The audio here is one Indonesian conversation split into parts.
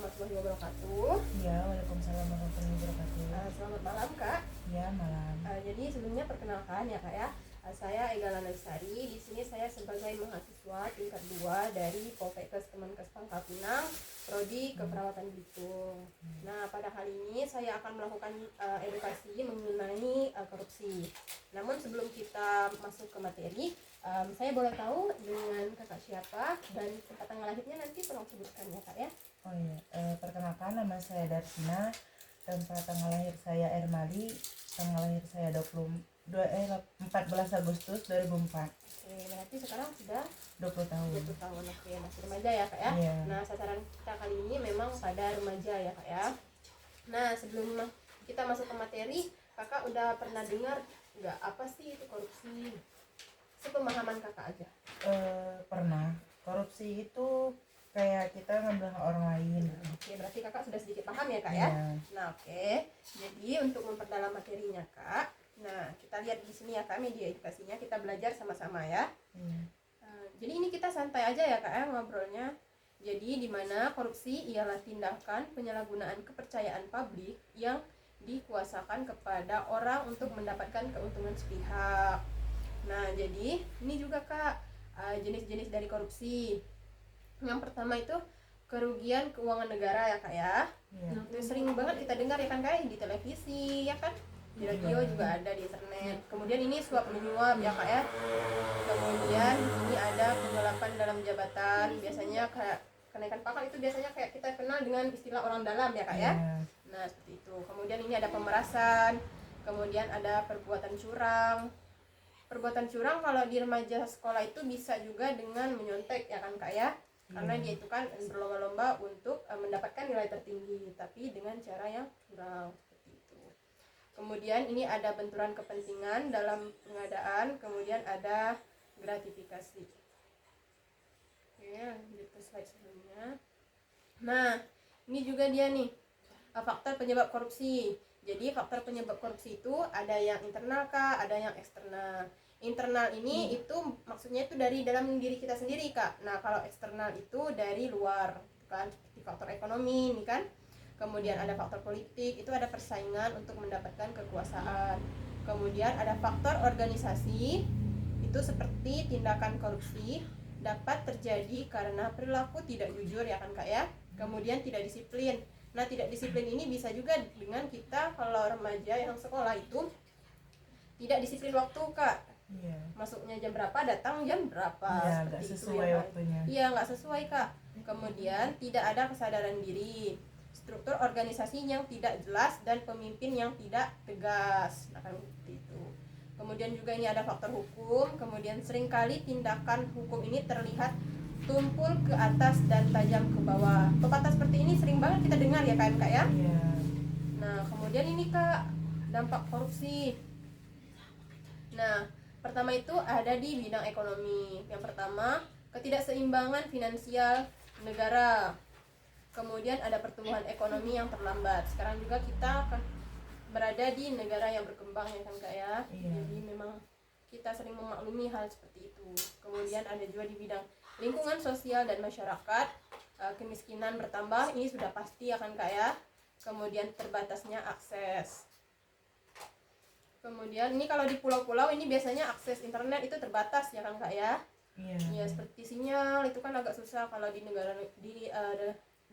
warahmatullahi wabarakatuh. Ya, waalaikumsalam warahmatullahi wabarakatuh. Selamat malam Kak. Ya, malam. Jadi sebelumnya perkenalkan ya Kak ya. Saya Ega Lana Lestari. Di sini saya sebagai mahasiswa tingkat 2 dari Poltekkes Kemenkes Pangkal Pinang, Prodi Keperawatan Bitung. Nah, pada kali ini saya akan melakukan edukasi mengenai korupsi. Namun sebelum kita masuk ke materi, saya boleh tahu dengan kakak siapa dan tempat tanggal lahirnya nanti tolong sebutkan ya Kak ya. Oh iya, perkenalkan nama saya Darsina, tempat tanggal lahir saya Ermali, tanggal lahir saya 14 Agustus 2004. Oke, berarti sekarang sudah 20 tahun. 20 tahun. Oke, masih remaja ya Kak ya. Iya. Nah, sasaran kita kali ini memang pada remaja ya Kak ya. Nah, sebelum kita masuk ke materi, Kakak udah pernah dengar nggak apa sih itu korupsi? Sepemahaman Kakak aja. Pernah. Korupsi itu kayak kita ngambil hak orang lain. Oke, berarti Kakak sudah sedikit paham ya Kak ya. Iya. Nah, oke. Jadi untuk memperdalam materinya Kak, nah kita lihat di sini ya Kak, media edukasinya kita belajar sama-sama ya. Iya. Jadi ini kita santai aja ya Kak ya ngobrolnya. Jadi di mana korupsi ialah tindakan penyalahgunaan kepercayaan publik yang dikuasakan kepada orang untuk mendapatkan keuntungan sepihak. Nah, jadi ini juga Kak jenis-jenis dari korupsi. Yang pertama itu kerugian keuangan negara ya Kak ya. Iya. Itu sering banget kita dengar ya kan Kak, di televisi ya kan, di radio juga ada, di internet. Kemudian ini suap menyuap ya Kak ya. Kemudian ini ada penggelapan dalam jabatan, biasanya kayak kenaikan pangkat itu biasanya kayak kita kenal dengan istilah orang dalam ya Kak ya. Iya. Nah, seperti itu. Kemudian ini ada pemerasan, kemudian ada perbuatan curang. Perbuatan curang kalau di remaja sekolah itu bisa juga dengan menyontek ya kan Kak ya. Karena dia itu kan berlomba-lomba untuk mendapatkan nilai tertinggi, tapi dengan cara yang curang seperti itu. Kemudian ini ada benturan kepentingan dalam pengadaan, kemudian ada gratifikasi. Oke, lanjut ke slide sebelumnya. Nah, ini juga dia nih faktor penyebab korupsi. Jadi faktor penyebab korupsi itu ada yang internal Kak, ada yang eksternal. Internal ini itu maksudnya itu dari dalam diri kita sendiri Kak. Nah, kalau eksternal itu dari luar kan, seperti faktor ekonomi ini kan. Kemudian ada faktor politik, itu ada persaingan untuk mendapatkan kekuasaan. Kemudian ada faktor organisasi, itu seperti tindakan korupsi dapat terjadi karena perilaku tidak jujur ya kan Kak ya. Kemudian tidak disiplin. Nah, tidak disiplin ini bisa juga dengan kita kalau remaja yang sekolah itu tidak disiplin waktu Kak. Iya. Masuknya jam berapa, datang jam berapa. Iya, seperti nggak itu sesuai ya, Kak. waktunya. Iya, nggak sesuai Kak. Kemudian tidak ada kesadaran diri, struktur organisasi yang tidak jelas dan pemimpin yang tidak tegas. Nah, kan seperti itu. Kemudian juga ini ada faktor hukum. Kemudian seringkali tindakan hukum ini terlihat tumpul ke atas dan tajam ke bawah. Pepatah seperti ini sering banget kita dengar ya Kak ya. Iya. Nah, kemudian ini Kak, dampak korupsi. Nah, pertama itu ada di bidang ekonomi. Yang pertama, ketidakseimbangan finansial negara. Kemudian ada pertumbuhan ekonomi yang terlambat. Sekarang juga kita akan berada di negara yang berkembang ya kan Kak ya. Iya. Jadi memang kita sering memaklumi hal seperti itu. Kemudian ada juga di bidang lingkungan sosial dan masyarakat. Kemiskinan bertambah, ini sudah pasti ya kan Kak ya. Kemudian terbatasnya akses. Kemudian ini kalau di pulau-pulau ini biasanya akses internet itu terbatas ya kan Kak ya. Iya. Ya seperti sinyal itu kan agak susah kalau di negara di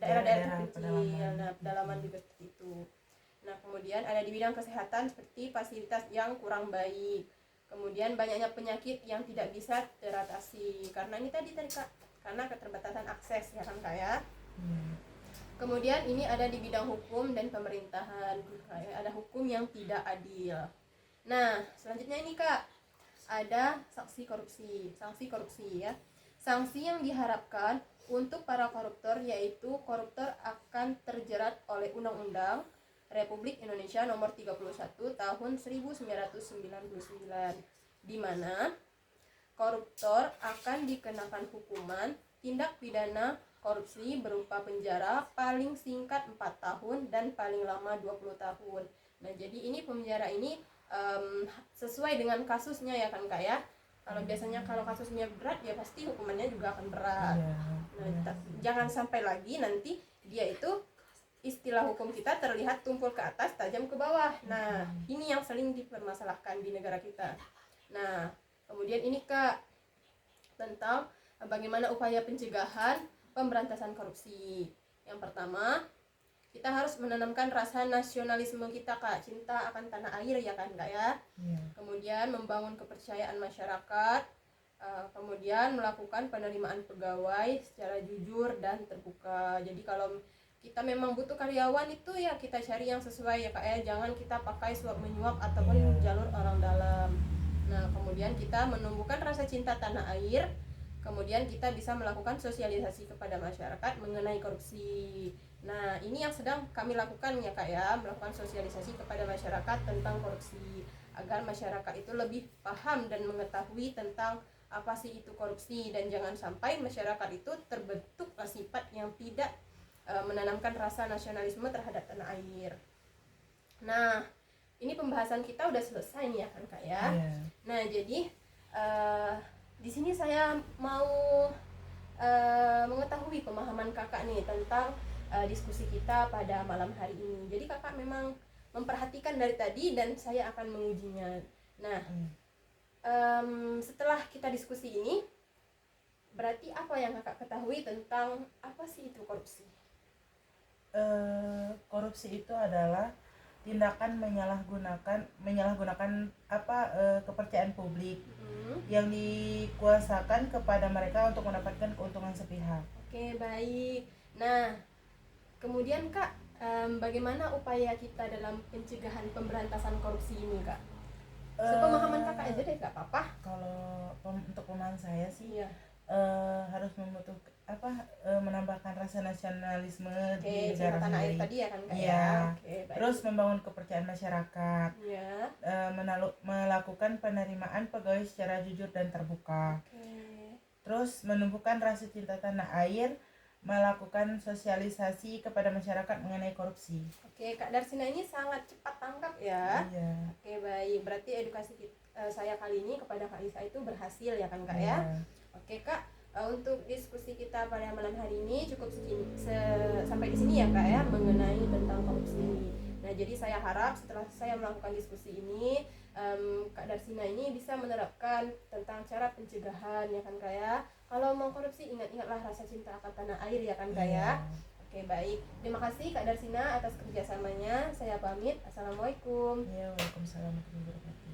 daerah-daerah kecil. Nah, pedalaman juga seperti itu. Nah, kemudian ada di bidang kesehatan seperti fasilitas yang kurang baik. Kemudian banyaknya penyakit yang tidak bisa teratasi karena ini tadi Kak, karena keterbatasan akses ya kan Kak ya. Kemudian ini ada di bidang hukum dan pemerintahan. Ada hukum yang tidak adil. Nah, selanjutnya ini Kak, ada sanksi korupsi ya. Sanksi yang diharapkan untuk para koruptor yaitu koruptor akan terjerat oleh Undang-Undang Republik Indonesia Nomor 31 Tahun 1999, di mana koruptor akan dikenakan hukuman tindak pidana korupsi berupa penjara paling singkat 4 tahun dan paling lama 20 tahun. Nah, jadi ini penjara ini sesuai dengan kasusnya ya kan Kak ya. Kalau biasanya kalau kasusnya berat ya pasti hukumannya juga akan berat. Nah, jangan sampai lagi nanti dia itu istilah hukum kita terlihat tumpul ke atas, tajam ke bawah. Nah, ini yang sering dipermasalahkan di negara kita. Nah, kemudian ini Kak, tentang bagaimana upaya pencegahan pemberantasan korupsi. Yang pertama, kita harus menanamkan rasa nasionalisme kita Kak, cinta akan tanah air ya kan Kak ya. Iya. Kemudian membangun kepercayaan masyarakat, kemudian melakukan penerimaan pegawai secara jujur dan terbuka. Jadi kalau kita memang butuh karyawan itu ya kita cari yang sesuai ya Kak ya, jangan kita pakai suap menyuap ataupun jalur orang dalam. Nah, kemudian kita menumbuhkan rasa cinta tanah air. Kemudian kita bisa melakukan sosialisasi kepada masyarakat mengenai korupsi. Nah, ini yang sedang kami lakukan ya Kak ya, melakukan sosialisasi kepada masyarakat tentang korupsi agar masyarakat itu lebih paham dan mengetahui tentang apa sih itu korupsi, dan jangan sampai masyarakat itu terbentuk sifat yang tidak menanamkan rasa nasionalisme terhadap tanah air. Nah, ini pembahasan kita udah selesai nih ya kan Kak ya. Iya. Nah, jadi di sini saya mau mengetahui pemahaman Kakak nih tentang diskusi kita pada malam hari ini. Jadi Kakak memang memperhatikan dari tadi dan saya akan mengujinya. Nah, setelah kita diskusi ini, berarti apa yang Kakak ketahui tentang apa sih itu korupsi? Korupsi itu adalah tindakan menyalahgunakan kepercayaan publik yang dikuasakan kepada mereka untuk mendapatkan keuntungan sepihak. Oke, baik. Nah, kemudian Kak, bagaimana upaya kita dalam pencegahan pemberantasan korupsi ini Kak? Sepemahaman Kakak aja deh, gak apa-apa. Kalau untuk pemahaman saya sih, Iya. harus menambahkan rasa nasionalisme Oke, di negara cinta tanah air sendiri. tadi ya kan Kak Iya. ya. Oke, baik. Terus membangun kepercayaan masyarakat, Iya. melakukan penerimaan pegawai secara jujur dan terbuka. Oke. Terus menumbuhkan rasa cinta tanah air, melakukan sosialisasi kepada masyarakat mengenai korupsi. Oke, Kak Darsina ini sangat cepat tangkap ya. Iya. Oke, baik. Berarti edukasi saya kali ini kepada Kak Lisa itu berhasil ya kan Kak Iya. ya. Oke Kak, untuk diskusi kita pada malam hari ini cukup sampai di sini ya Kak ya, mengenai tentang korupsi. Nah, jadi saya harap setelah saya melakukan diskusi ini, Kak Darsina ini bisa menerapkan tentang cara pencegahan ya kan Kak ya. Kalau mau korupsi, ingat-ingatlah rasa cinta akan tanah air ya kan Kak ya. Oke, baik. Terima kasih Kak Darsina atas kerjasamanya. Saya pamit. Assalamualaikum. Iya, waalaikumsalam warahmatullahi wabarakatuh.